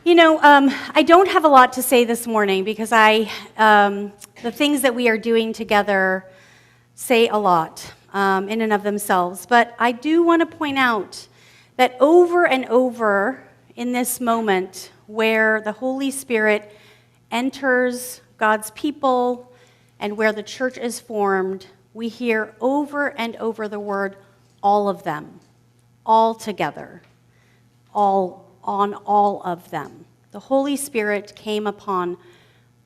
I don't have a lot to say this morning because the things that we are doing together say a lot in and of themselves. But I do want to point out that over and over in this moment where the Holy Spirit enters God's people and where the church is formed, we hear over and over the word all of them, all together, all on all of them. The Holy Spirit came upon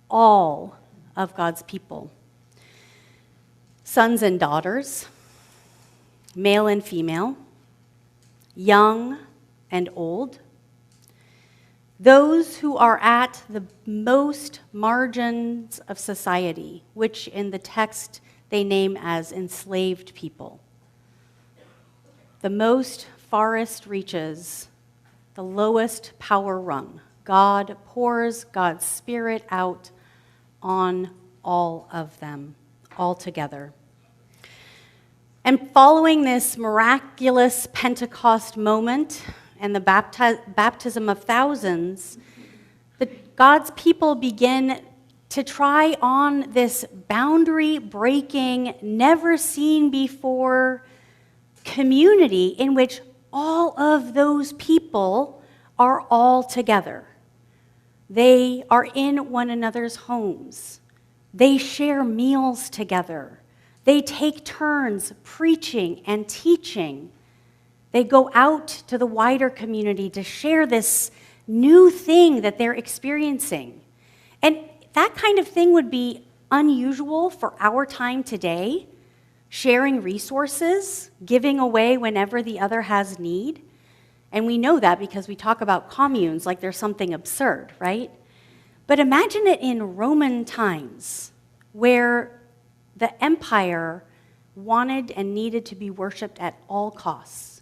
all of God's people. Sons and daughters, male and female, young and old, those who are at the most margins of society, which in the text they name as enslaved people. The most farthest reaches, the lowest power rung. God pours God's Spirit out on all of them, all together. And following this miraculous Pentecost moment and the baptism of thousands, God's people begin to try on this boundary-breaking, never-seen-before community in which all of those people are all together. They are in one another's homes. They share meals together. They take turns preaching and teaching. They go out to the wider community to share this new thing that they're experiencing. And that kind of thing would be unusual for our time today, sharing resources, giving away whenever the other has need. And we know that because we talk about communes like there's something absurd, right? But imagine it in Roman times where the empire wanted and needed to be worshipped at all costs.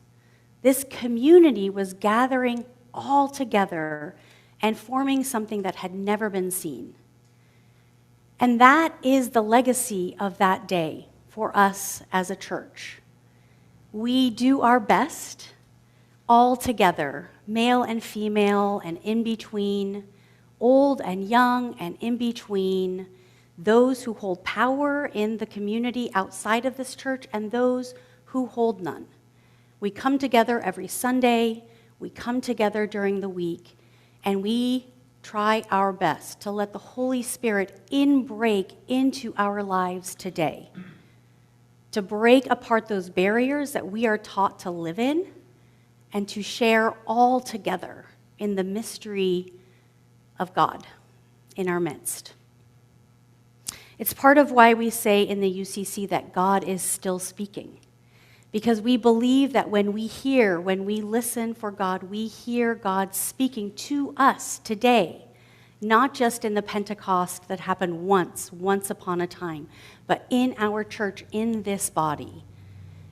This community was gathering all together and forming something that had never been seen. And that is the legacy of that day for us as a church. We do our best all together, male and female and in between, old and young and in between, those who hold power in the community outside of this church and those who hold none. We come together every Sunday, we come together during the week, and we try our best to let the Holy Spirit break into our lives today, to break apart those barriers that we are taught to live in, and to share all together in the mystery of God in our midst. It's part of why we say in the UCC that God is still speaking. Because we believe that when we listen for God, we hear God speaking to us today, not just in the Pentecost that happened once upon a time, but in our church, in this body.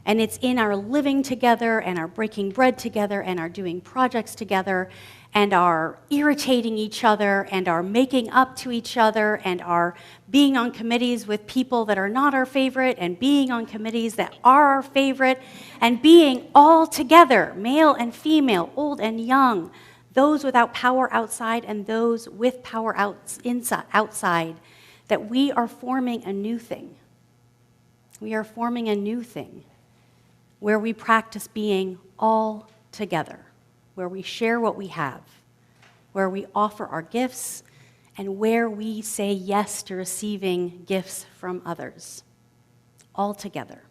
And it's in our living together and our breaking bread together and our doing projects together and our irritating each other and our making up to each other and our being on committees with people that are not our favorite and being on committees that are our favorite and being all together, male and female, old and young, those without power outside and those with power outside, that we are forming a new thing. We are forming a new thing where we practice being all together, where we share what we have, where we offer our gifts, and where we say yes to receiving gifts from others, all together.